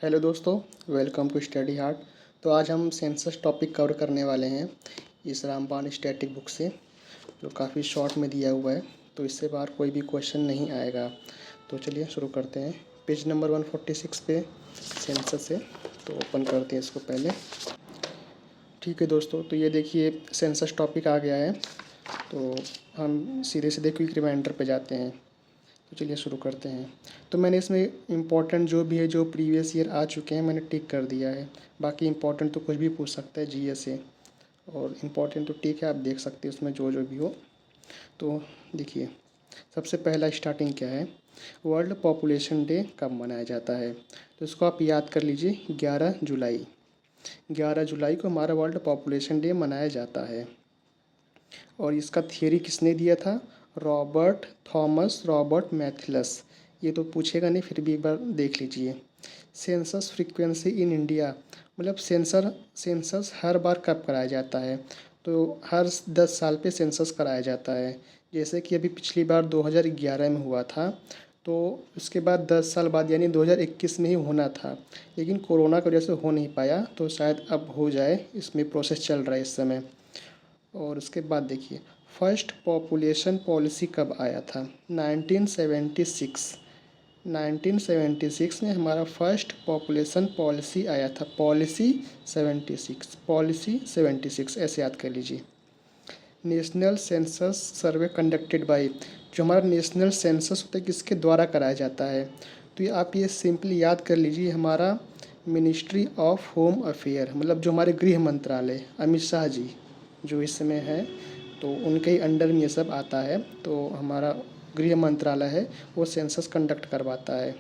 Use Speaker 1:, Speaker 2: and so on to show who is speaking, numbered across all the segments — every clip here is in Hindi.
Speaker 1: हेलो दोस्तों, वेलकम टू स्टडी हार्ट। तो आज हम सेंसस टॉपिक कवर करने वाले हैं इस रामबाण स्टैटिक बुक से, जो काफ़ी शॉर्ट में दिया हुआ है। तो इससे बाहर कोई भी क्वेश्चन नहीं आएगा। तो चलिए शुरू करते हैं। पेज नंबर 146 पे सेंसस है, तो ओपन करते हैं इसको पहले। ठीक है दोस्तों, तो ये देखिए सेंसस टॉपिक आ गया है। तो हम सीधे सीधे क्विक रिमाइंडर पे जाते हैं। तो चलिए शुरू करते हैं। तो मैंने इसमें इम्पोर्टेंट जो भी है, जो प्रीवियस ईयर आ चुके हैं, मैंने टिक कर दिया है। बाकी इम्पोर्टेंट तो कुछ भी पूछ सकता है जीएस से, और इम्पोर्टेंट तो ठीक है, आप देख सकते हैं उसमें जो जो भी हो। तो देखिए, सबसे पहला स्टार्टिंग क्या है, वर्ल्ड पॉपुलेशन डे कब मनाया जाता है। तो इसको आप याद कर लीजिए, 11 जुलाई। 11 जुलाई को हमारा वर्ल्ड पॉपुलेशन डे मनाया जाता है। और इसका थियरी किसने दिया था, रॉबर्ट थॉमस रॉबर्ट मैथिलस। ये तो पूछेगा नहीं, फिर भी एक बार देख लीजिए। सेंसस फ्रीक्वेंसी इन इंडिया, मतलब सेंसस हर बार कब कराया जाता है। तो हर 10 साल पे सेंसस कराया जाता है। जैसे कि अभी पिछली बार 2011 में हुआ था, तो उसके बाद 10 साल बाद यानी 2021 में ही होना था, लेकिन कोरोना की वजह से हो नहीं पाया। तो शायद अब हो जाए, इसमें प्रोसेस चल रहा है इस समय। और उसके बाद देखिए, फर्स्ट पॉपुलेशन पॉलिसी कब आया था, 1976। 1976 में हमारा फर्स्ट पॉपुलेशन पॉलिसी आया था। पॉलिसी 76 ऐसे याद कर लीजिए। National census survey conducted by, जो हमारा नेशनल सेंसस होता है किसके द्वारा कराया जाता है। तो ये आप ये सिंपली याद कर लीजिए, हमारा मिनिस्ट्री ऑफ होम अफेयर, मतलब जो हमारे गृह मंत्रालय, अमित शाह जी जो इस समय है, तो उनके ही अंडर में ये सब आता है। तो हमारा गृह मंत्रालय है, वो सेंसस कंडक्ट करवाता है।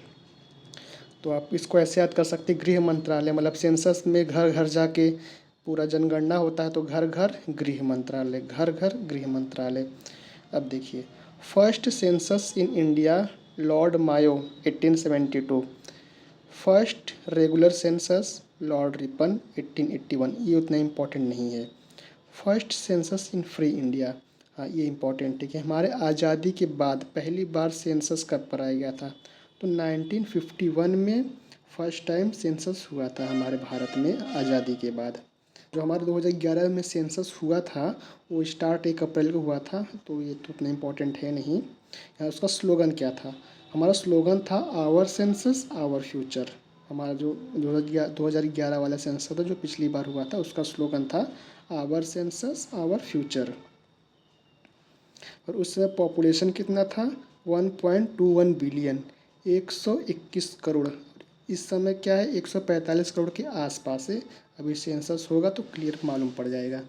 Speaker 1: तो आप इसको ऐसे याद कर सकते हैं, गृह मंत्रालय मतलब सेंसस में घर घर जाके पूरा जनगणना होता है, तो घर घर गृह मंत्रालय, घर घर गृह मंत्रालय। अब देखिए, first census in India, Lord Mayo 1872। First regular census Lord Ripon 1881। ये उतना इम्पोर्टेंट नहीं है। First census in free India, हाँ ये इम्पोर्टेंट है कि हमारे आज़ादी के बाद पहली बार सेंसस कब कराया गया था। तो 1951 में फर्स्ट टाइम सेंसस हुआ था हमारे भारत में आज़ादी के बाद। जो हमारे 2011 में सेंसस हुआ था, वो स्टार्ट 1 अप्रैल को हुआ था, तो ये तो उतना इम्पोर्टेंट है नहीं। यहाँ उसका स्लोगन क्या था, हमारा स्लोगन था आवर सेंसस आवर फ्यूचर। हमारा जो 2011 वाला सेंसस था, जो पिछली बार हुआ था, उसका स्लोगन था आवर सेंसस आवर फ्यूचर। और उस समय पॉपुलेशन कितना था, 1.21 बिलियन, 121 करोड़। इस समय क्या है, 145 करोड़ के आसपास है। अभी सेंसस होगा तो क्लियर मालूम पड़ जाएगा।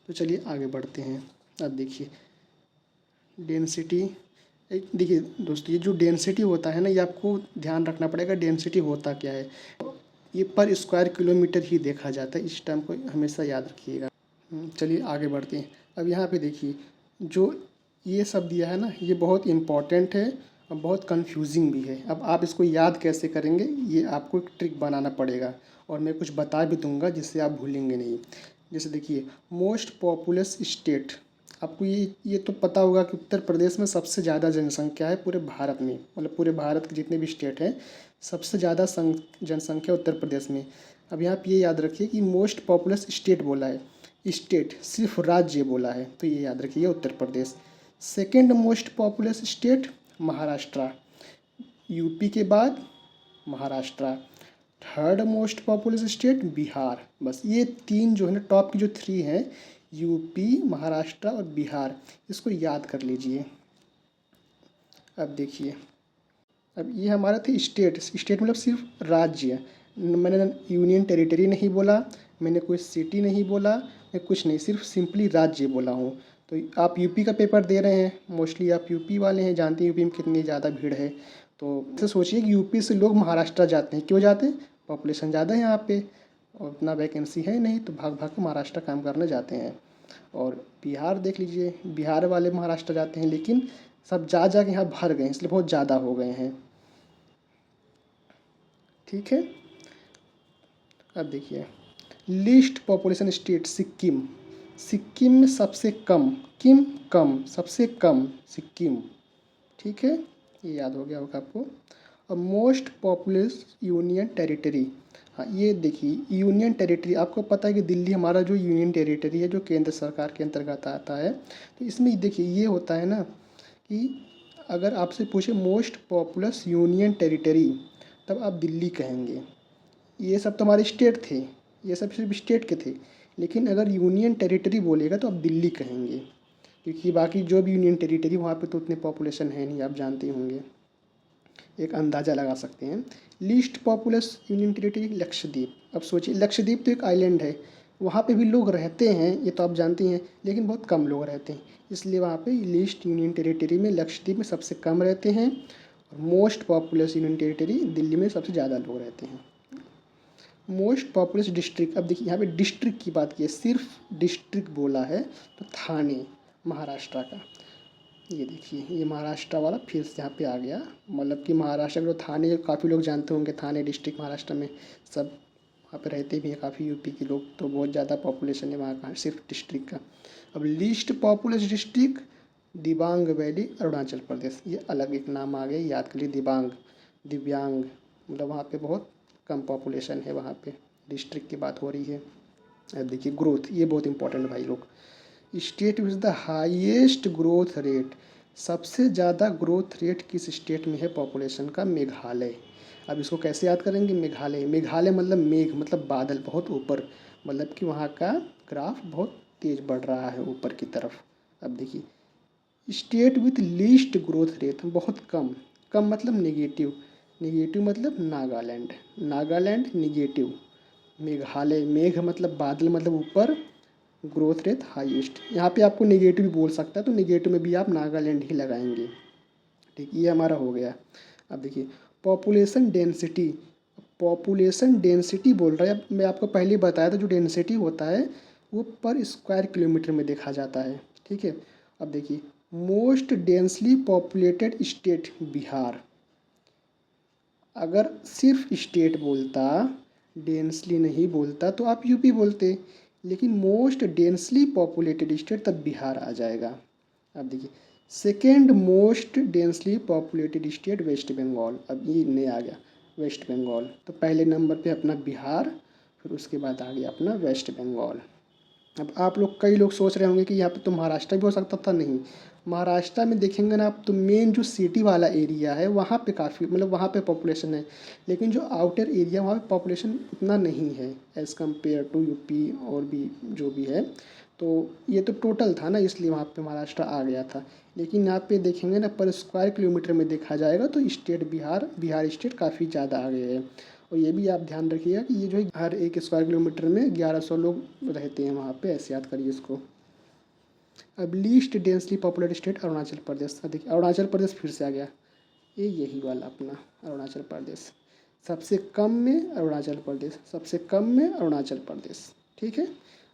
Speaker 1: तो चलिए आगे बढ़ते हैं। अब देखिए डेंसिटी, देखिए दोस्तों, ये जो डेंसिटी होता है ना, ये आपको ध्यान रखना पड़ेगा। डेंसिटी होता क्या है, ये पर स्क्वायर किलोमीटर ही देखा जाता है। इस टर्म को हमेशा याद रखिएगा। चलिए आगे बढ़ते हैं। अब यहाँ पे देखिए, जो ये सब दिया है ना, ये बहुत इम्पॉर्टेंट है और बहुत कंफ्यूजिंग भी है। अब आप इसको याद कैसे करेंगे, ये आपको एक ट्रिक बनाना पड़ेगा, और मैं कुछ बता भी दूंगा जिससे आप भूलेंगे नहीं। जैसे देखिए, मोस्ट पॉपुलस स्टेट, आपको ये तो पता होगा कि उत्तर प्रदेश में सबसे ज़्यादा जनसंख्या है पूरे भारत में, मतलब पूरे भारत के जितने भी स्टेट हैं, सबसे ज़्यादा जनसंख्या उत्तर प्रदेश में। अब यहाँ पे ये याद रखिए कि मोस्ट पॉपुलस स्टेट बोला है, स्टेट सिर्फ राज्य बोला है, तो ये याद रखिए Uttar Pradesh. Second most populous state Maharashtra, UP के बाद Maharashtra. Third most populous state Bihar. बस ये तीन जो है ना, टॉप की जो 3 हैं, यूपी, महाराष्ट्र और बिहार, इसको याद कर लीजिए। अब देखिए, अब ये हमारा थे स्टेट। स्टेट मतलब सिर्फ राज्य, मैंने यूनियन टेरिटरी नहीं बोला, मैंने कोई सिटी नहीं बोला, मैं कुछ नहीं, सिर्फ सिंपली राज्य बोला हूँ। तो आप यूपी का पेपर दे रहे हैं, मोस्टली आप यूपी वाले हैं, जानते हैं यूपी में कितनी ज़्यादा भीड़ है। तो ऐसे सोचिए कि यूपी से लोग महाराष्ट्र जाते हैं, क्यों जाते हैं, पॉपुलेशन ज़्यादा है यहाँ पे और उतना वैकेंसी है नहीं, तो भाग भाग के महाराष्ट्र काम करने जाते हैं। और बिहार देख लीजिए, बिहार वाले महाराष्ट्र जाते हैं, लेकिन सब जा जा के यहाँ भर गए हैं, इसलिए बहुत ज़्यादा हो गए हैं। ठीक है। अब देखिए, least population state Sikkim. Sikkim में सबसे कम, सबसे कम सिक्किम। ठीक है, ये याद हो गया होगा आपको। और मोस्ट पॉपुलस यूनियन टेरिटरी। हाँ, ये देखिए यूनियन टेरिटरी, आपको पता है कि दिल्ली हमारा जो यूनियन टेरिटरी है जो केंद्र सरकार के अंतर्गत आता है, तो इसमें देखिए ये होता है ना कि अगर आपसे पूछे मोस्ट पॉपुलस यूनियन टेरिटरी, तब आप दिल्ली कहेंगे। ये सब तो हमारे स्टेट थे, ये सब सिर्फ स्टेट के थे, लेकिन अगर यूनियन टेरिटरी बोलेगा तो आप दिल्ली कहेंगे, क्योंकि बाकी जो भी यूनियन टेरिटरी वहाँ पे तो उतने पॉपुलेशन है नहीं, आप जानते ही होंगे, एक अंदाज़ा लगा सकते हैं। Least populace union territory Lakshadweep. अब सोचिए लक्षद्वीप तो एक आइलैंड है, वहाँ पे भी लोग रहते हैं, ये तो आप जानते हैं, लेकिन बहुत कम लोग रहते हैं, इसलिए वहाँ पे लीस्ट यूनियन टेरिटरी में लक्षद्वीप में सबसे कम रहते हैं, और most populous union territory Delhi में सबसे ज़्यादा लोग रहते हैं। मोस्ट पॉपुलस डिस्ट्रिक्ट, अब देखिए यहाँ पे डिस्ट्रिक्ट की बात की है, सिर्फ डिस्ट्रिक्ट बोला है तो थाने महाराष्ट्र का, ये देखिए ये महाराष्ट्र वाला फिर से यहाँ पे आ गया, मतलब कि महाराष्ट्र के थाने काफ़ी लोग जानते होंगे, थाने डिस्ट्रिक्ट महाराष्ट्र में सब वहाँ पे रहते भी हैं काफ़ी यूपी के लोग, तो बहुत ज़्यादा पॉपुलेशन है वहाँ का सिर्फ डिस्ट्रिक्ट का। अब least populous district Dibang valley Arunachal Pradesh, ये अलग एक नाम आ गया, याद करिए दिबांग, दिव्यांग, मतलब वहाँ पे बहुत कम पॉपुलेशन है, वहाँ पे डिस्ट्रिक्ट की बात हो रही है। अब देखिए ग्रोथ, ये बहुत इंपॉर्टेंट भाई लोग, state with the highest growth rate, सबसे ज़्यादा ग्रोथ रेट किस स्टेट में है पॉपुलेशन का? मेघालय। अब इसको कैसे याद करेंगे? मेघालय, मेघालय मतलब मेघ मतलब बादल बहुत ऊपर, मतलब कि वहाँ का ग्राफ बहुत तेज़ बढ़ रहा है ऊपर की तरफ। अब देखिए state with least growth rate, बहुत कम, कम मतलब नेगेटिव, नेगेटिव मतलब नागालैंड, नागालैंड निगेटिव, मेघालय, मेघ मतलब बादल मतलब ऊपर, ग्रोथ रेट हाईएस्ट। यहाँ पे आपको नेगेटिव भी बोल सकता है, तो नेगेटिव में भी आप नागालैंड ही लगाएंगे। ठीक, ये हमारा हो गया। अब देखिए पॉपुलेशन डेंसिटी, पॉपुलेशन डेंसिटी बोल रहा है, अब मैं आपको पहले ही बताया था जो डेंसिटी होता है वो पर स्क्वायर किलोमीटर में देखा जाता है। ठीक है, अब देखिए most densely populated state Bihar, अगर सिर्फ स्टेट बोलता, डेंसली नहीं बोलता, तो आप यूपी बोलते, लेकिन मोस्ट डेंसली पॉपुलेटेड स्टेट तब बिहार आ जाएगा। अब देखिए second most densely populated state West Bengal, अब ये नहीं आ गया वेस्ट बंगाल, तो पहले नंबर पे अपना बिहार, फिर उसके बाद आ गया अपना वेस्ट बंगाल। अब आप लोग, कई लोग सोच रहे होंगे कि यहाँ पे तो महाराष्ट्र भी हो सकता था, नहीं, महाराष्ट्र में देखेंगे ना आप तो मेन जो सिटी वाला एरिया है वहाँ पे काफ़ी, मतलब वहाँ पे पॉपुलेशन है, लेकिन जो आउटर एरिया वहाँ पे पॉपुलेशन उतना नहीं है एज़ कम्पेयर टू यूपी और भी जो भी है। तो ये तो टोटल था ना, इसलिए वहाँ पे महाराष्ट्र आ गया था, लेकिन यहाँ पे देखेंगे ना पर स्क्वायर किलोमीटर में देखा जाएगा तो स्टेट बिहार स्टेट काफ़ी ज़्यादा आ गए हैं। और ये भी आप ध्यान रखिएगा कि ये जो है हर एक स्क्वायर किलोमीटर में 1100 लोग रहते हैं वहाँ पे, ऐसे याद करिए इसको। अब least densely populated state Arunachal Pradesh, देखिए अरुणाचल प्रदेश फिर से आ गया, ये यही वाला अपना अरुणाचल प्रदेश, सबसे कम में अरुणाचल प्रदेश, सबसे कम में अरुणाचल प्रदेश। ठीक है,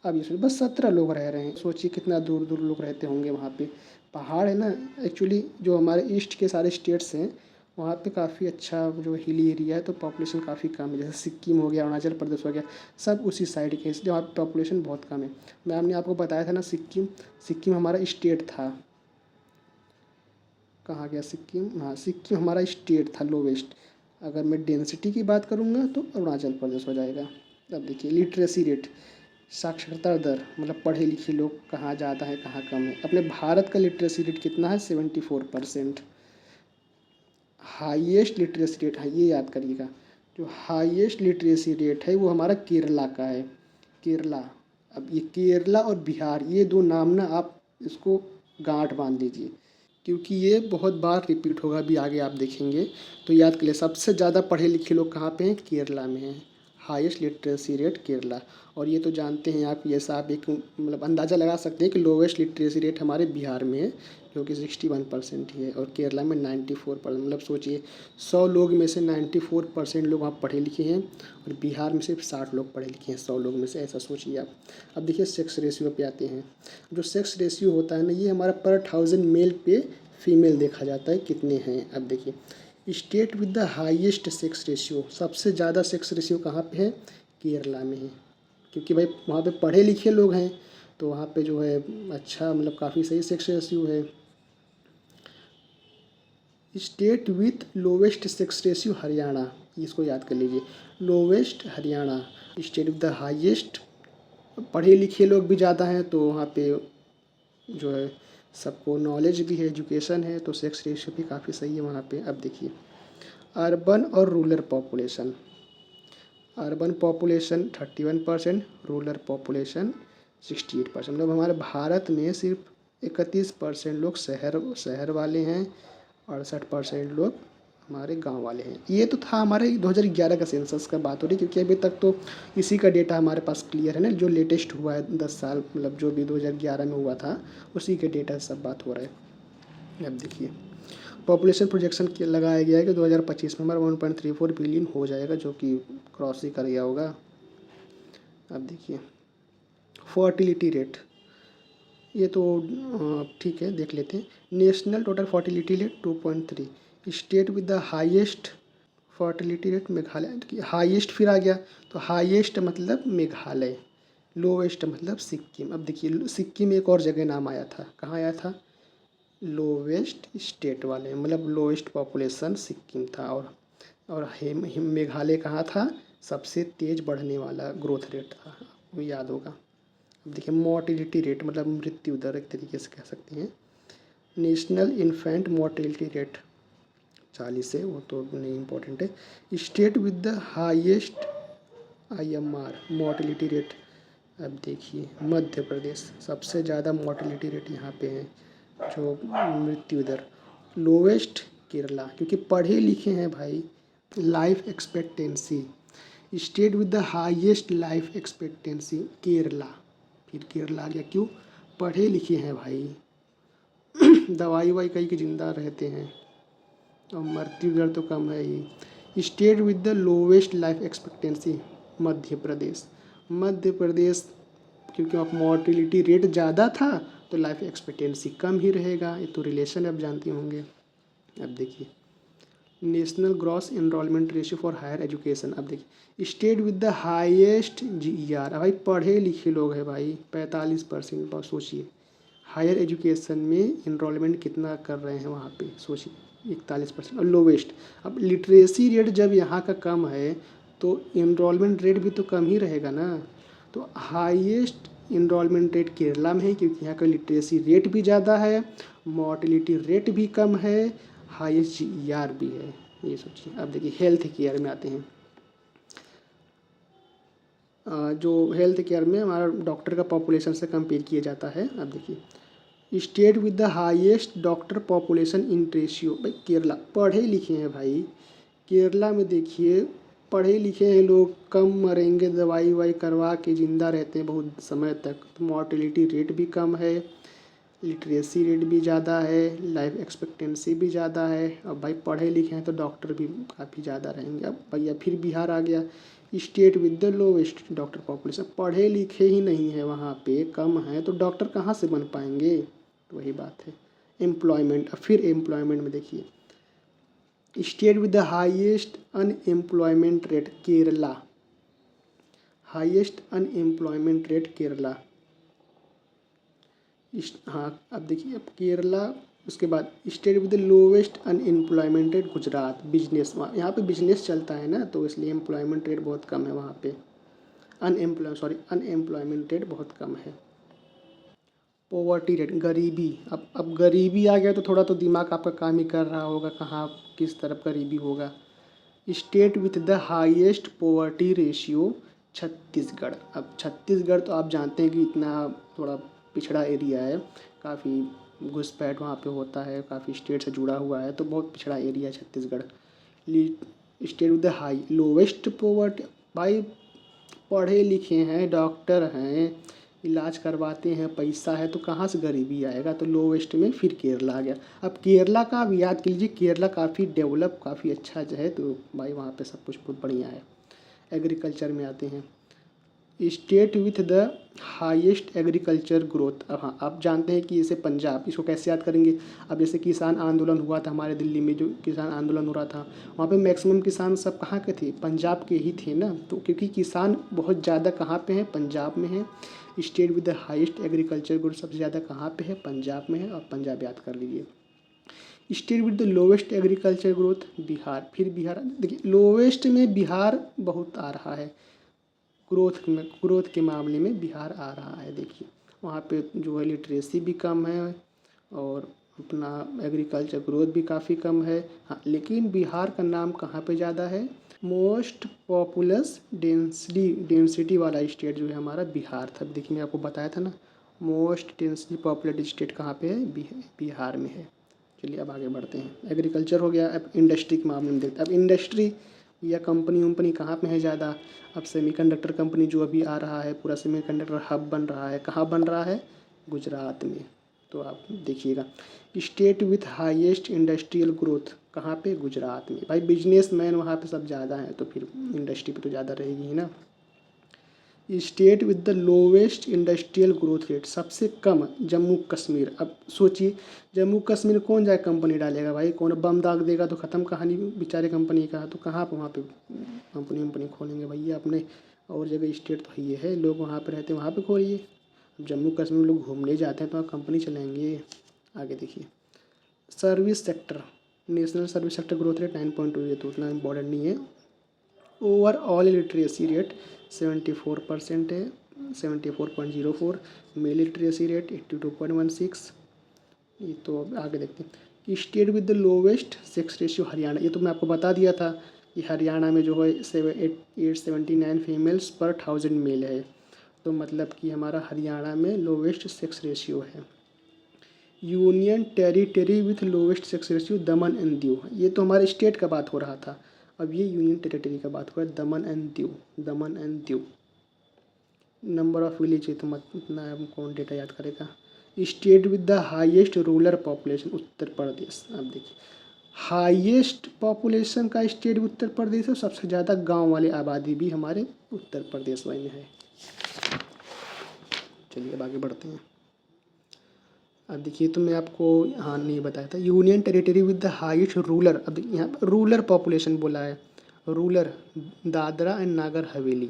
Speaker 1: अब ये सोचिए बस 17 लोग रह रहे हैं, सोचिए कितना दूर दूर लोग रहते होंगे वहाँ पे, पहाड़ है ना, एक्चुअली जो हमारे ईस्ट के सारे स्टेट्स हैं वहाँ पे काफ़ी अच्छा जो हिली एरिया है, तो पॉपुलेशन काफ़ी कम है, जैसे सिक्किम हो गया, अरुणाचल प्रदेश हो गया, सब उसी साइड के, इसलिए वहाँ पे पॉपुलेशन बहुत कम है। मैम ने आपको बताया था ना सिक्किम, सिक्किम हमारा स्टेट था, कहाँ गया सिक्किम, हाँ सिक्किम हमारा स्टेट था लोवेस्ट। अगर मैं डेंसिटी की बात करूँगा तो अरुणाचल प्रदेश हो जाएगा। अब देखिए लिटरेसी रेट, साक्षरता दर, मतलब पढ़े लिखे लोग कहाँ ज़्यादा है कहाँ कम है, अपने भारत का लिटरेसी रेट कितना है? 74%। हाईएस्ट लिटरेसी रेट है, ये याद करिएगा, जो हाईएस्ट लिटरेसी रेट है वो हमारा केरला का है, केरला। अब ये केरला और बिहार, ये दो नाम ना आप इसको गांठ बांध लीजिए, क्योंकि ये बहुत बार रिपीट होगा, अभी आगे आप देखेंगे, तो याद कर लिए सबसे ज़्यादा पढ़े लिखे लोग कहाँ पे हैं? केरला में हैं, हाईएस्ट लिटरेसी रेट केरला। और ये तो जानते हैं आप, ये आप एक मतलब अंदाज़ा लगा सकते हैं कि लोवेस्ट लिटरेसी रेट हमारे बिहार में है जो कि 61% ही है, और केरला में 94%, मतलब सोचिए 100 लोग में से 94% लोग वहाँ पढ़े लिखे हैं, और बिहार में सिर्फ 60 लोग पढ़े लिखे हैं 100 लोग में से, ऐसा सोचिए आप। अब देखिए सेक्स रेशियो पे आते हैं, जो सेक्स रेशियो होता है ना, ये हमारा पर 1000 मेल पे फीमेल देखा जाता है कितने हैं। अब देखिए state with the highest sex ratio, सबसे ज़्यादा सेक्स रेशियो कहाँ पे है? केरला में है, क्योंकि भाई वहाँ पे पढ़े लिखे लोग हैं, तो वहाँ पे जो है अच्छा मतलब काफ़ी सही सेक्स रेशियो है। State with lowest sex ratio Haryana, इसको याद कर लीजिए। Lowest Haryana. State with the highest, पढ़े लिखे लोग भी ज़्यादा हैं तो वहाँ पे जो है सबको नॉलेज भी है, एजुकेशन है, तो सेक्स रेशियो भी काफ़ी सही है वहाँ पे। अब देखिए अर्बन और rural population. Urban population 31%, rural population 68%। मतलब हमारे भारत में सिर्फ 31% लोग शहर वाले हैं, 68% लोग हमारे गांव वाले हैं। ये तो था हमारे 2011 का सेंसस का बात हो रही, क्योंकि अभी तक तो इसी का डेटा हमारे पास क्लियर है ना, जो लेटेस्ट हुआ है 10 साल, मतलब जो भी 2011 में हुआ था उसी के डेटा से सब बात हो रहा है। अब देखिए पॉपुलेशन प्रोजेक्शन लगाया गया है कि 2025 में हमारा 1.34 बिलियन हो जाएगा, जो कि क्रॉस ही कर गया होगा। अब देखिए फर्टिलिटी रेट, ये तो ठीक है, देख लेते हैं। National total fertility rate 2.3। State with the highest fertility rate Meghalaya. Highest फिर आ गया, तो हाईएस्ट मतलब मेघालय, लोवेस्ट मतलब सिक्किम। अब देखिए सिक्किम एक और जगह नाम आया था, कहाँ आया था? लोवेस्ट स्टेट वाले, मतलब लोवेस्ट पॉपुलेशन सिक्किम था। और मेघालय कहाँ था? सबसे तेज बढ़ने वाला ग्रोथ रेट था, वो याद होगा। अब देखिए मोर्टिलिटी रेट मतलब मृत्यु दर एक तरीके से कह सकते हैं। नेशनल इन्फेंट मोर्टिलिटी रेट 40 है, वो तो नहीं इम्पोर्टेंट है। State with the highest IMR mortality rate. अब देखिए मध्य प्रदेश, सबसे ज़्यादा मोर्टिलिटी रेट यहाँ पे है, जो मृत्यु दर। लोवेस्ट केरला, क्योंकि पढ़े लिखे हैं भाई। Life expectancy, state with the highest life expectancy Kerala. फिर केरला आ गया, क्यों? पढ़े लिखे हैं भाई, दवाई वाई कई के जिंदा रहते हैं, और मृत्यु दर तो कम है ही। State with the lowest life expectancy Madhya Pradesh. Madhya Pradesh, क्योंकि वहाँ मोर्टिलिटी रेट ज़्यादा था तो लाइफ एक्सपेक्टेंसी कम ही रहेगा, ये तो रिलेशन आप जानते होंगे। अब देखिए national gross enrolment ratio for higher education. अब देखिए state with the highest GER, भाई पढ़े लिखे लोग हैं भाई 45%। बहुत सोचिए हायर एजुकेशन में इनरोलमेंट कितना कर रहे हैं वहाँ पे, सोचिए 41%। और लोवेस्ट, अब लिटरेसी रेट जब यहाँ का कम है तो इनरोलमेंट रेट भी तो कम ही रहेगा ना। तो हाईएस्ट इनरोलमेंट रेट केरला में है, क्योंकि यहाँ का लिटरेसी रेट भी ज़्यादा है, मोर्टिलिटी रेट भी कम है, हाईएस्ट GER भी है, ये सोचिए। अब देखिए हेल्थ केयर में आते हैं। जो हेल्थ केयर में हमारा डॉक्टर का पॉपुलेशन से कंपेयर किया जाता है। अब देखिए state with the highest doctor population in ratio, भाई केरला। पढ़े लिखे हैं भाई, केरला में देखिए पढ़े लिखे हैं लोग, कम मरेंगे, दवाई वाई करवा के ज़िंदा रहते हैं बहुत समय तक। तो मोर्टिलिटी रेट भी कम है, लिटरेसी रेट भी ज़्यादा है, लाइफ एक्सपेक्टेंसी भी ज़्यादा है। अब भाई पढ़े लिखे हैं तो डॉक्टर भी काफ़ी ज़्यादा रहेंगे। अब भैया फिर बिहार आ गया, state with the lowest doctor population. पढ़े लिखे ही नहीं है वहाँ पे, कम है, तो डॉक्टर कहाँ से बन पाएंगे? तो वही बात है। एम्प्लॉयमेंट, अब फिर एम्प्लॉयमेंट में देखिए state with the highest unemployment rate Kerala. Highest unemployment rate Kerala. हाँ अब देखिए अब केरला, उसके बाद state with the lowest unemployment rate Gujarat. Business, वहाँ यहाँ पे बिजनेस चलता है ना, तो इसलिए एम्प्लॉयमेंट रेट बहुत कम है वहाँ पे। अनएम्प्लॉयमेंट रेट बहुत कम है। पॉवर्टी रेट, गरीबी। अब गरीबी आ गया तो थोड़ा तो दिमाग आपका काम ही कर रहा होगा, कहाँ किस तरफ गरीबी होगा। State with the highest poverty ratio Chhattisgarh. अब छत्तीसगढ़ तो आप जानते हैं कि इतना थोड़ा पिछड़ा एरिया है, काफ़ी घुसपैठ वहाँ पे होता है, काफ़ी स्टेट से जुड़ा हुआ है, तो बहुत पिछड़ा एरिया है Chhattisgarh. State with the high lowest poverty, भाई पढ़े लिखे हैं, डॉक्टर हैं, इलाज करवाते हैं, पैसा है, तो कहाँ से गरीबी आएगा? तो लोवेस्ट में फिर केरला आ गया। अब केरला का आप याद कीजिए, केरला काफ़ी डेवलप, काफ़ी अच्छा जो है, तो भाई वहाँ पे सब कुछ बहुत बढ़िया है। एग्रीकल्चर में आते हैं, state with the highest agriculture growth. अब हाँ आप जानते हैं कि जैसे पंजाब, इसको कैसे याद करेंगे? अब जैसे किसान आंदोलन हुआ था हमारे दिल्ली में, जो किसान आंदोलन हो रहा था, वहाँ पे मैक्सिमम किसान सब कहाँ के थे? पंजाब के ही थे ना। तो क्योंकि किसान बहुत ज़्यादा कहाँ पे हैं? पंजाब में है। State with the highest agriculture growth सबसे ज़्यादा कहाँ पे है? पंजाब में है, और पंजाब याद कर लीजिए। State with the lowest agriculture growth Bihar. फिर बिहार, देखिए लोवेस्ट में बिहार बहुत आ रहा है, ग्रोथ के मामले में बिहार आ रहा है। देखिए वहाँ पे जो है लिटरेसी भी कम है और अपना एग्रीकल्चर ग्रोथ भी काफ़ी कम है। हाँ, लेकिन बिहार का नाम कहाँ पे ज़्यादा है, मोस्ट पॉपुलस डेंसिटी वाला स्टेट जो है हमारा बिहार था। देखिए मैं आपको बताया था ना, मोस्ट डेंसली पॉपुलेटेड स्टेट कहाँ पे है, बिहार में है। चलिए अब आगे बढ़ते हैं। एग्रीकल्चर हो गया, अब इंडस्ट्री के मामले में देखते हैं। अब इंडस्ट्री या कंपनी वंपनी कहाँ पे है ज़्यादा, अब सेमीकंडक्टर कंपनी जो अभी आ रहा है, पूरा सेमीकंडक्टर हब बन रहा है, कहाँ बन रहा है, गुजरात में। तो आप देखिएगा state with highest industrial growth कहाँ पे, गुजरात में। भाई बिजनेसमैन वहाँ पे सब ज़्यादा हैं तो फिर इंडस्ट्री पे तो ज़्यादा रहेगी ही ना। State with the lowest industrial growth rate, सबसे कम जम्मू कश्मीर। अब सोचिए जम्मू कश्मीर कौन जाए कंपनी डालेगा भाई, कौन बम दाग देगा तो ख़त्म कहानी बेचारे कंपनी का। तो कहाँ पर वहाँ पे कंपनी वंपनी खोलेंगे भैया अपने, और जगह स्टेट तो ये है, लोग वहाँ पे रहते हैं वहाँ पे खोलिए। अब जम्मू कश्मीर लोग घूमने जाते हैं तो वहाँ कंपनी चलाएंगे। आगे देखिए service sector, national service sector growth rate 9.2, ये तो उतना इम्पोर्टेंट नहीं है। ओवरऑल लिटरेसी रेट 74% है, 74.04। Mail literacy rate 82.16। ये तो अब आगे देखते हैं। State with the lowest sex ratio Haryana, ये तो मैं आपको बता दिया था कि हरियाणा में जो है 879 फीमेल्स पर 1000 मेल है। तो मतलब कि हमारा हरियाणा में लोवेस्ट सेक्स रेशियो है। Union territory with lowest sex ratio Daman and Diu, ये तो हमारे स्टेट का बात हो रहा था, अब ये यूनियन टेरिटरी का बात हो रहा है, दमन and Diu, Daman and Diu. Number of village, तो मत इतना कौन डेटा याद करेगा। State with the highest rural population, Uttar Pradesh. अब देखिए हाईएस्ट पॉपुलेशन का स्टेट उत्तर प्रदेश है, सबसे ज़्यादा गांव वाली आबादी भी हमारे उत्तर प्रदेश में है। चलिए अब आगे बढ़ते हैं। अब देखिए तो मैं आपको हाँ नहीं बताया था, union territory with the highest ruler. अब देखिए यहाँ पर रूलर पॉपुलेशन बोला है, रूलर दादरा एंड नागर हवेली।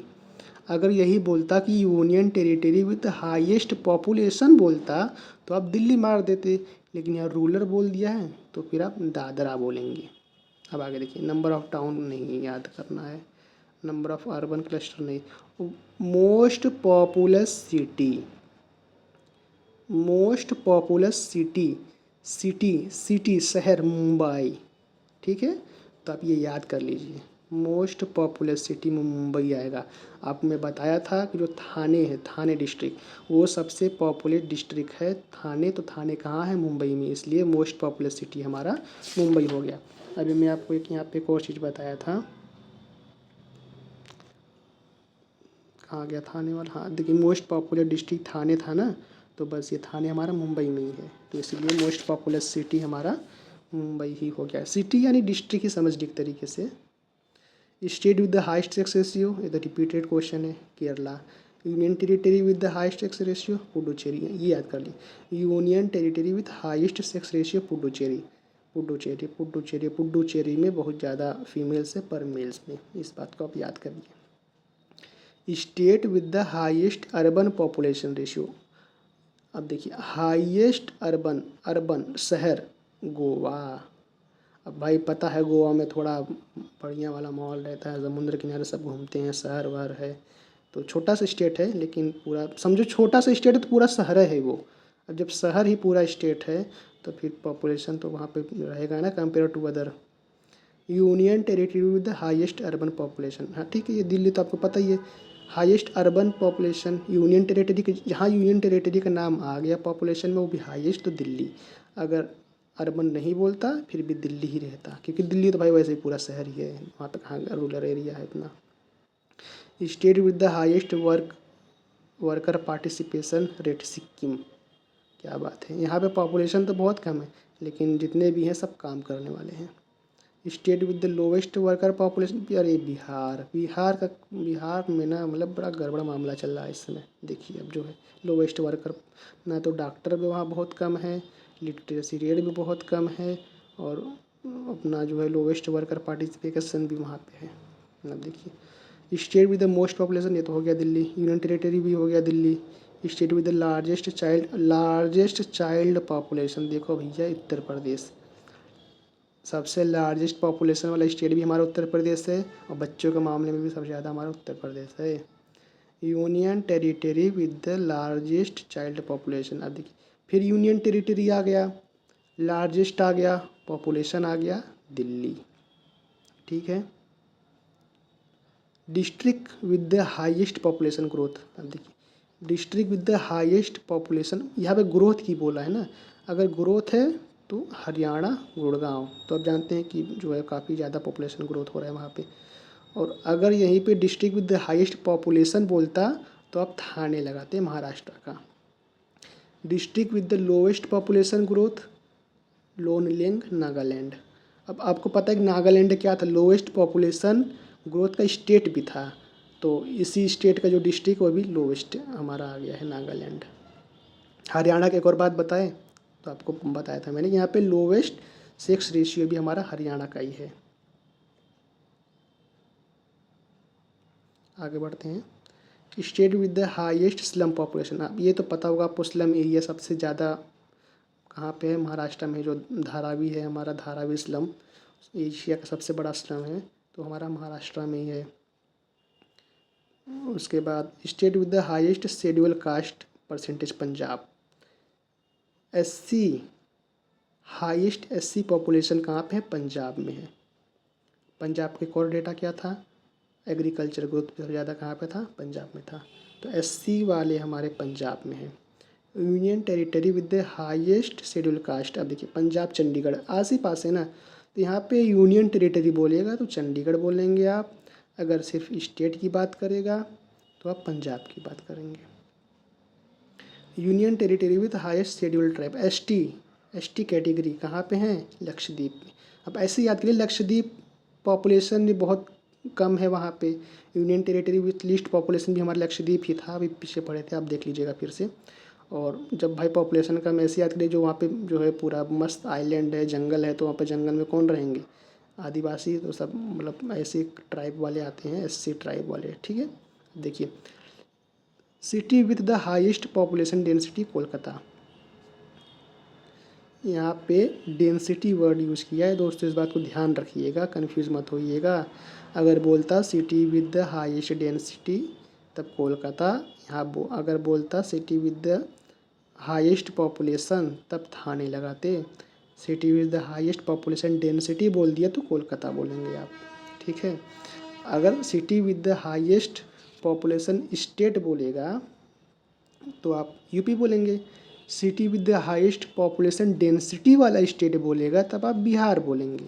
Speaker 1: अगर यही बोलता कि union territory with the highest population बोलता तो आप दिल्ली मार देते, लेकिन यहाँ रूलर बोल दिया है तो फिर आप दादरा बोलेंगे। अब आगे देखिए नंबर ऑफ टाउन नहीं याद करना है, नंबर ऑफ अर्बन क्लस्टर नहीं, most populous city, most populous city, city शहर मुंबई। ठीक है, तो आप ये याद कर लीजिए, मोस्ट पॉपुलस सिटी में मुंबई आएगा। आपको मैं बताया था कि जो थाने है, थाने डिस्ट्रिक्ट वो सबसे पॉपुलर डिस्ट्रिक्ट है थाने, तो थाने कहाँ है, मुंबई में, इसलिए मोस्ट पॉपुलस सिटी हमारा मुंबई हो गया। अभी मैं आपको एक यहाँ पे एक और चीज़ बताया था, कहाँ गया थाने वाला, हाँ देखिए मोस्ट पॉपुलर डिस्ट्रिक्ट थाने था ना, तो बस ये थाने हमारा मुंबई में ही है, तो इसलिए मोस्ट पॉपुलर सिटी हमारा मुंबई ही हो गया। सिटी यानी डिस्ट्रिक्ट ही समझ लीजिए एक तरीके से। State with the highest sex ratio, ये तो रिपीटेड क्वेश्चन है, Kerala. Union territory with the highest sex ratio, Puducherry, ये याद कर ली। Union territory with highest sex ratio Puducherry, Puducherry में बहुत ज़्यादा फीमेल्स है पर मेल्स में, इस बात को आप याद करिए। State with the highest urban population ratio, अब देखिए हाईएस्ट अर्बन शहर गोवा। अब भाई पता है गोवा में थोड़ा बढ़िया वाला माहौल रहता है, समुद्र किनारे सब घूमते हैं, शहर वहर है, तो छोटा सा स्टेट है लेकिन पूरा समझो छोटा सा स्टेट है तो पूरा शहर है वो। अब जब शहर ही पूरा स्टेट है तो फिर पॉपुलेशन तो वहाँ पे रहेगा ना compare to other. Union territory with the highest urban population, हाँ ठीक है, ये दिल्ली तो आपको पता ही है। Highest urban population union territory के, जहाँ यूनियन टेरिटरी का नाम आ गया पॉपुलेशन में वो भी हाईएस्ट, तो दिल्ली। अगर अर्बन नहीं बोलता फिर भी दिल्ली ही रहता, क्योंकि दिल्ली तो भाई वैसे ही पूरा शहर ही है, वहाँ पे कहाँ रूरल एरिया है इतना। State with the highest worker participation rate Sikkim, क्या बात है, यहाँ पे पॉपुलेशन तो बहुत कम है लेकिन जितने भी हैं सब काम करने वाले हैं। State with the lowest worker population, अरे बिहार में ना मतलब बड़ा गड़बड़ मामला चल रहा है इस समय। देखिए अब जो है लोवेस्ट वर्कर, ना तो डॉक्टर भी वहाँ बहुत कम है, लिटरेसी रेट भी बहुत कम है, और अपना जो है लोवेस्ट वर्कर पार्टिसिपेशन भी वहाँ पे है। मतलब देखिए state with the most population, ये तो हो गया दिल्ली। यूनियन टेरिटरी भी हो गया Delhi. State with the largest child population, देखो भैया उत्तर प्रदेश। सबसे लार्जेस्ट पॉपुलेशन वाला स्टेट भी हमारा उत्तर प्रदेश है, और बच्चों के मामले में भी सबसे ज़्यादा हमारा उत्तर प्रदेश है। Union territory with the largest child population. अब देखिए फिर यूनियन टेरिटरी आ गया, लार्जेस्ट आ गया, पॉपुलेशन आ गया दिल्ली। ठीक है। District with the highest population growth. अब देखिए district with the highest population, यहाँ पे ग्रोथ की बोला है ना, अगर ग्रोथ है तो हरियाणा गुड़गांव, तो आप जानते हैं कि जो है काफ़ी ज़्यादा पॉपुलेशन ग्रोथ हो रहा है वहाँ पे। और अगर यहीं पे district with the highest population बोलता तो आप थाने लगाते महाराष्ट्र का। District with the lowest population growth Longleng Nagaland. अब आपको पता है कि नागालैंड क्या था, लोएस्ट पॉपुलेशन ग्रोथ का स्टेट भी था, तो इसी स्टेट का जो डिस्ट्रिक्ट वो भी लोएस्ट हमारा आ गया है नागालैंड। हरियाणा की एक और बात बताएं तो आपको बताया था मैंने, यहाँ पे लोवेस्ट सेक्स रेशियो भी हमारा हरियाणा का ही है। आगे बढ़ते हैं। State with the highest slum population. अब ये तो पता होगा आपको, स्लम एरिया सबसे ज़्यादा कहाँ पे है, महाराष्ट्र में, जो धारावी है हमारा, धारावी स्लम एशिया का सबसे बड़ा स्लम है, तो हमारा महाराष्ट्र में ही है। उसके बाद state with the highest schedule caste percentage Punjab. SC highest SC population कहाँ पे है, पंजाब में है। पंजाब के कोर डेटा क्या था, एग्रीकल्चर ग्रोथ सबसे ज़्यादा कहाँ पे था, पंजाब में था, तो एससी वाले हमारे पंजाब में है। Union territory with the highest schedule caste. अब देखिए पंजाब चंडीगढ़ आस ही पास है ना, तो यहाँ पे यूनियन टेरिटरी बोलेगा तो चंडीगढ़ बोलेंगे आप, अगर सिर्फ स्टेट की बात करेगा तो आप पंजाब की बात करेंगे। Union territory with highest schedule tribe ST category कहाँ पे हैं, लक्षद्वीप में। अब ऐसे याद करिए, लक्षद्वीप पॉपुलेशन भी बहुत कम है वहाँ पे। Union territory with least population भी हमारा लक्षद्वीप ही था, अभी पीछे पढ़े थे, आप देख लीजिएगा फिर से। और जब भाई पॉपुलेशन कम ऐसे याद करिए, जो वहाँ पे जो है पूरा मस्त आइलैंड है, जंगल है, तो वहाँ पे जंगल में कौन रहेंगे, आदिवासी, तो सब मतलब ऐसे ट्राइब वाले आते हैं, एससी ट्राइब वाले। ठीक है। देखिए city with the highest population density Kolkata. यहाँ पे डेंसिटी वर्ड यूज़ किया है दोस्तों, इस बात को ध्यान रखिएगा, कंफ्यूज मत होइएगा। अगर बोलता city with the highest density तब कोलकाता, यहाँ अगर बोलता city with the highest population तब थाने लगाते। City with the highest population density बोल दिया तो कोलकाता बोलेंगे आप। ठीक है। अगर city with the highest population state बोलेगा तो आप यूपी बोलेंगे। City with the highest population density वाला स्टेट बोलेगा तब आप बिहार बोलेंगे।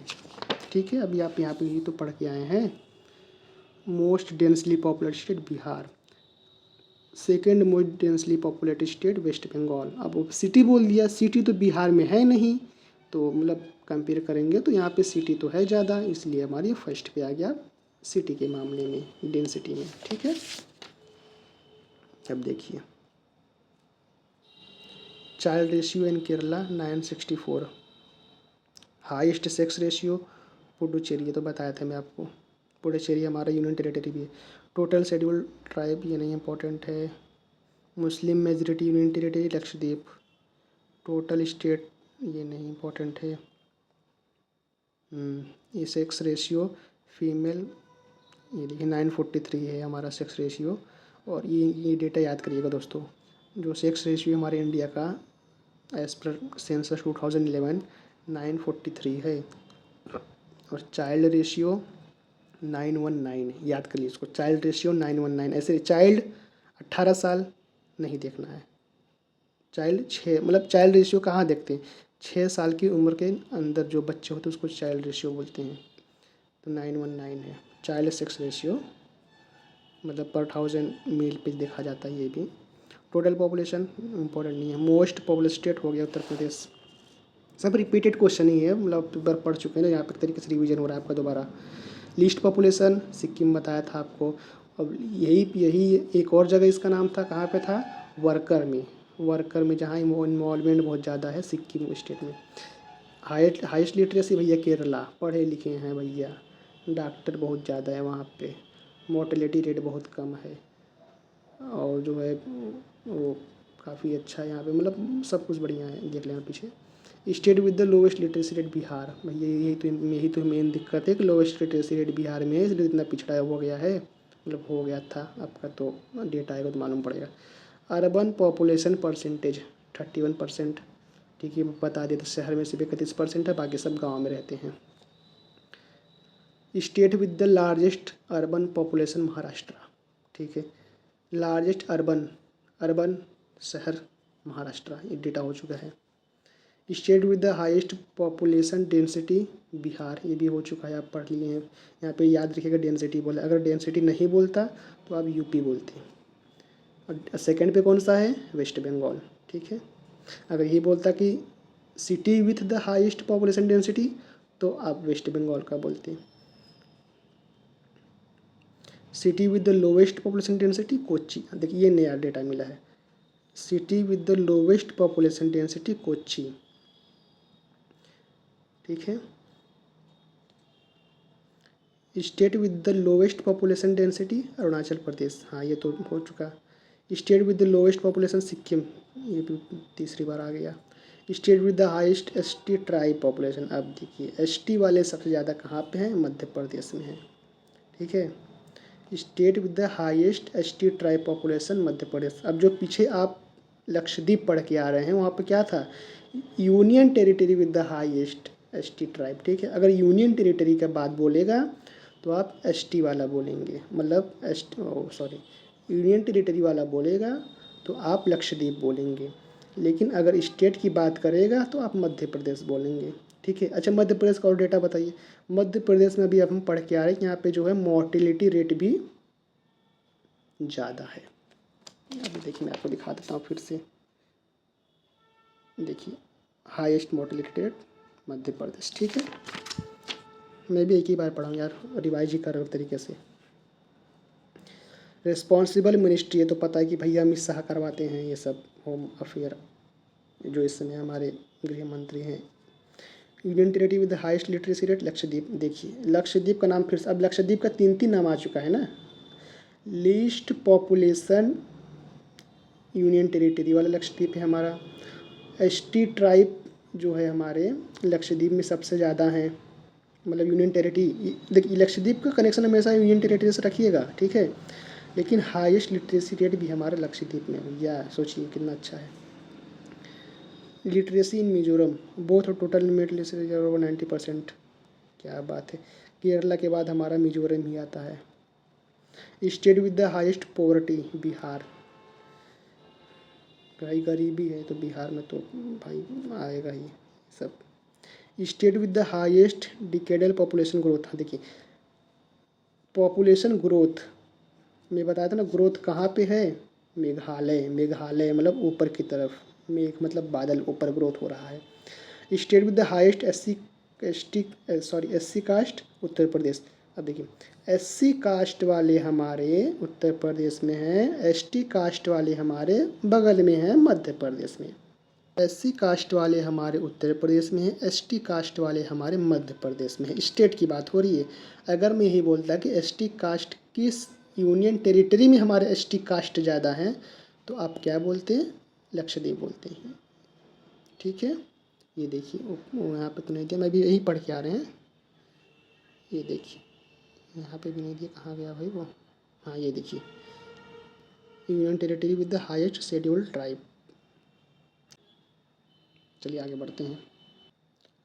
Speaker 1: ठीक है। अभी आप यहाँ पे ये तो पढ़ के आए हैं, most densely populated state Bihar, second most densely populated state West Bengal. अब वो सिटी बोल दिया, सिटी तो बिहार में है नहीं, तो मतलब कंपेयर करेंगे तो यहाँ पे सिटी तो है ज़्यादा, इसलिए हमारी फर्स्ट पे आ गया सिटी के मामले में, डेंसिटी में। ठीक है। अब देखिए child ratio in Kerala 964, highest sex ratio Puducherry, ये तो बताया था मैं आपको, पुडुचेरी हमारा यूनियन टेरिटरी भी है। टोटल शेड्यूल ट्राइब, ये नहीं इम्पोर्टेंट है। Muslim majority union territory Lakshadweep. Total state, ये नहीं इम्पोर्टेंट है। ये सेक्स रेशियो फीमेल, ये देखिए 943 है हमारा सेक्स रेशियो। और ये डेटा याद करिएगा दोस्तों, जो सेक्स रेशियो हमारे इंडिया का एज पर सेंसस 2011 943 है। और चाइल्ड रेशियो 919, याद करिए इसको, चाइल्ड रेशियो 919। ऐसे चाइल्ड 18 साल नहीं देखना है, चाइल्ड 6, मतलब चाइल्ड रेशियो कहाँ देखते हैं, 6 साल की उम्र के अंदर जो बच्चे होते हैं उसको चाइल्ड रेशियो बोलते हैं, तो 919 है चाइल्ड सेक्स रेशियो, मतलब पर 1000 मेल पे देखा जाता है ये भी। टोटल पॉपुलेशन इम्पोर्टेंट नहीं है। मोस्ट पॉपुलस स्टेट हो गया उत्तर प्रदेश। सब रिपीटेड क्वेश्चन ही है, मतलब एक बार पढ़ चुके हैं ना, यहाँ पे तरीके से रिवीजन हो रहा है आपका दोबारा। लीस्ट पॉपुलेशन सिक्किम बताया था आपको। अब यही एक और जगह इसका नाम था, कहाँ पे था, वर्कर में जहाँ इन्वॉल्वमेंट बहुत ज़्यादा है, सिक्किम स्टेट में। हाईएस्ट लिटरेसी भैया केरला, पढ़े लिखे हैं भैया, डॉक्टर बहुत ज़्यादा है वहाँ पे, मोर्टेलिटी रेट बहुत कम है, और जो है वो काफ़ी अच्छा है यहाँ पे, मतलब सब कुछ बढ़िया है, देख लेना पीछे। State with the lowest literacy rate Bihar. भैया यही तो मेन दिक्कत है कि लोवेस्ट लिटरेसी रेट बिहार में है, इसलिए इतना पिछड़ा हो गया है, मतलब हो गया था। आपका तो डेटा आएगा तो मालूम पड़ेगा। Urban population percentage 31%। ठीक है, बता दिया था। शहर में सिर्फ 31% है, बाकी सब गाँव में रहते हैं। State with the largest urban population Maharashtra. ठीक है, लार्जेस्ट अर्बन शहर महाराष्ट्र, ये डेटा हो चुका है। State with the highest population density Bihar, ये भी हो चुका है, आप पढ़ लिए हैं। यहाँ पे याद रखिएगा डेंसिटी बोला, अगर डेंसिटी नहीं बोलता तो आप यूपी बोलते। और सेकंड पे कौन सा है? वेस्ट बंगाल। ठीक है, अगर ये बोलता कि city with the highest population density तो आप वेस्ट बंगाल का बोलते। City with the lowest population density Kochi. देखिए ये नया डेटा मिला है। City with the lowest population density Kochi. ठीक है, state with the lowest population density Arunachal Pradesh, हाँ ये तो हो चुका। State with the lowest population Sikkim, ये भी तीसरी बार आ गया। State with the highest ST tribe population, अब देखिए एसटी वाले सबसे ज़्यादा कहाँ पे हैं? मध्य प्रदेश में है। ठीक है, state with the highest ST tribe population Madhya Pradesh. अब जो पीछे आप लक्षद्वीप पढ़ के आ रहे हैं वहाँ पे क्या था? Union territory with the highest ST tribe. ठीक है, अगर यूनियन टेरिटरी का बात बोलेगा तो आप एसटी वाला बोलेंगे, मतलब यूनियन टेरिटरी वाला बोलेगा तो आप लक्षद्वीप बोलेंगे, लेकिन अगर स्टेट की बात करेगा तो आप मध्य प्रदेश बोलेंगे। ठीक है, अच्छा मध्य प्रदेश का और डेटा बताइए। मध्य प्रदेश में अभी हम पढ़ के आ रहे हैं कि यहाँ पे जो है मोर्टेलिटी रेट भी ज़्यादा है। अभी देखिए मैं आपको दिखा देता हूँ फिर से। देखिए highest mortality rate Madhya Pradesh. ठीक है, मैं भी एक ही बार पढ़ा हूँ यार, रिवाइज ही कर रहा हूँ तरीके से। रिस्पॉन्सिबल मिनिस्ट्री है तो पता है कि भैया अमित शाह करवाते हैं ये सब होम अफेयर, जो इस समय हमारे गृह मंत्री हैं। Union territory with highest literacy rate Lakshadweep. देखिए लक्षद्वीप का नाम फिर से, अब लक्षद्वीप का तीन नाम आ चुका है ना। लीस्ट पॉपुलेशन यूनियन टेरिटरी वाला लक्षद्वीप है हमारा। एसटी ट्राइब जो है हमारे लक्षद्वीप में सबसे ज़्यादा है, मतलब यूनियन टेरिटरी। देखिए लक्षद्वीप का कनेक्शन हमेशा यूनियन टेरिटरी से रखिएगा। ठीक है, लेकिन हाईएस्ट लिटरेसी रेट भी हमारे लक्षद्वीप में है भैया, सोचिए कितना अच्छा है। लिटरेसी इन मिजोरम बोथ टोटल लिटरेसी 90%। क्या बात है, केरला के बाद हमारा मिजोरम ही आता है। State with the highest poverty Bihar. भाई गरीबी है तो बिहार में तो भाई आएगा ही सब। State with the highest decadal population growth. देखिए पॉपुलेशन ग्रोथ मैं बताया था ना, ग्रोथ कहाँ पे है? मेघालय मतलब ऊपर की तरफ, मेघ मतलब बादल, ऊपर ग्रोथ हो रहा है। State with the highest SC caste Uttar Pradesh. अब देखिए एससी कास्ट वाले हमारे उत्तर प्रदेश में हैं, एसटी कास्ट वाले हमारे बगल में हैं मध्य प्रदेश में। एससी कास्ट वाले हमारे उत्तर प्रदेश में हैं, एसटी कास्ट वाले हमारे मध्य प्रदेश में हैं। स्टेट की बात हो रही है। अगर मैं यही बोलता कि एसटी कास्ट किस यूनियन टेरिटरी में हमारे एसटी कास्ट ज़्यादा हैं तो आप क्या बोलते हैं? लक्षद्वीप बोलते हैं। ठीक है, ये देखिए वो यहाँ पे तो नहीं दिया, मैं भी यही पढ़ के आ रहे हैं। ये देखिए यहाँ पे भी नहीं दिया, कहाँ गया भाई वो? हाँ ये देखिए union territory with the highest scheduled tribe. चलिए आगे बढ़ते हैं।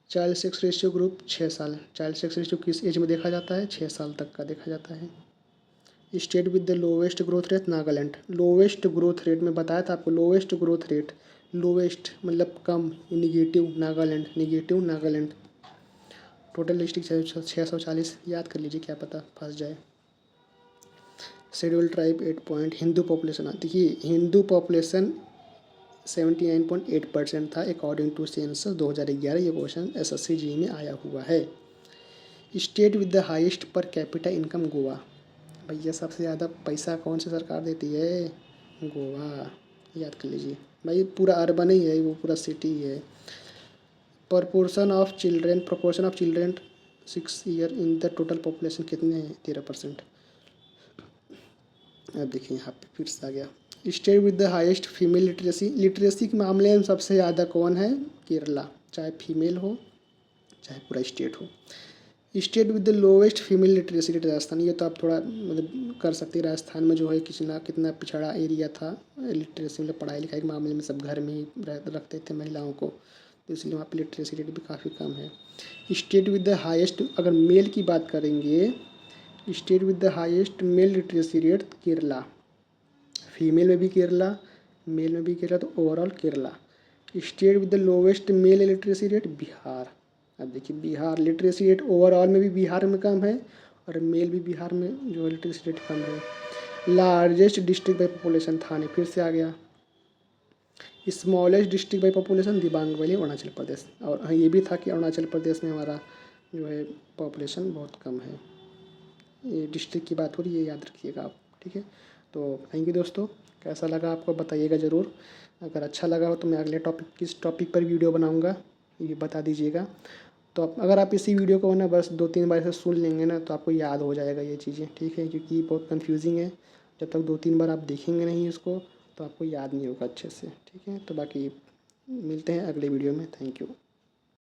Speaker 1: चाइल्ड सेक्स रेशियो ग्रुप 6 साल। चाइल्ड सेक्स रेशियो किस एज में देखा जाता है? 6 साल तक का देखा जाता है। State with the lowest growth rate Nagaland. Lowest growth rate में बताया था आपको, लोवेस्ट ग्रोथ रेट, लोवेस्ट मतलब कम, निगेटिव नागालैंड। टोटल डिस्ट्रिक्ट 640, याद कर लीजिए, क्या पता फंस जाए। Schedule tribe 8 point. Hindu population, देखिए हिंदू पॉपुलेशन 79.8% था अकॉर्डिंग टू सेंसस 2011। ये क्वेश्चन SSC जी में आया हुआ है। State with the highest per capita income Goa. भैया सबसे ज़्यादा पैसा कौन सी सरकार देती है? गोवा, याद कर लीजिए भाई, पूरा अर्बन ही है वो, पूरा सिटी ही है। Proportion of children 6 year in the total population कितने हैं? 13%। अब देखिए यहाँ पे फिर से आ गया। State with the highest female literacy. Literacy के मामले में सबसे ज़्यादा कौन है? केरला चाहे फीमेल हो चाहे पूरा स्टेट हो। State with the lowest female literacy rate Rajasthan, ये तो आप थोड़ा मतलब कर सकते हैं। राजस्थान में जो है कितना पिछड़ा एरिया था लिटरेसी, मतलब पढ़ाई लिखाई के मामले में सब घर में ही रखते थे महिलाओं को, तो इसलिए वहाँ पे लिटरेसी रेट भी काफ़ी कम है। स्टेट विद द हाईएस्ट, अगर मेल की बात करेंगे, state with the highest mail literacy rate Kerala, female में भी केरला, मेल में भी केरला, तो overall Kerala. State with the lowest mail literacy rate Bihar. अब देखिए बिहार लिटरेसी रेट ओवरऑल में भी बिहार में कम है और मेल भी बिहार में जो लिटरेसी रेट कम है। Largest district by population Thane, फिर से आ गया। Smallest district by population Dibang valley Arunachal Pradesh, और हाँ ये भी था कि अरुणाचल प्रदेश में हमारा जो है पॉपुलेशन बहुत कम है। ये डिस्ट्रिक्ट की बात हो रही है, याद रखिएगा आप, ठीक है। तो थैंक यू दोस्तों, कैसा लगा आपको बताइएगा ज़रूर। अगर अच्छा लगा हो तो मैं अगले टॉपिक किस टॉपिक पर वीडियो बनाऊंगा ये बता दीजिएगा। तो अगर आप इसी वीडियो को ना बस 2-3 बार से सुन लेंगे ना तो आपको याद हो जाएगा ये चीज़ें, ठीक है, क्योंकि बहुत कन्फ्यूजिंग है। जब तक 2-3 बार आप देखेंगे नहीं इसको तो आपको याद नहीं होगा अच्छे से, ठीक है। तो बाकी मिलते हैं अगले वीडियो में, थैंक यू।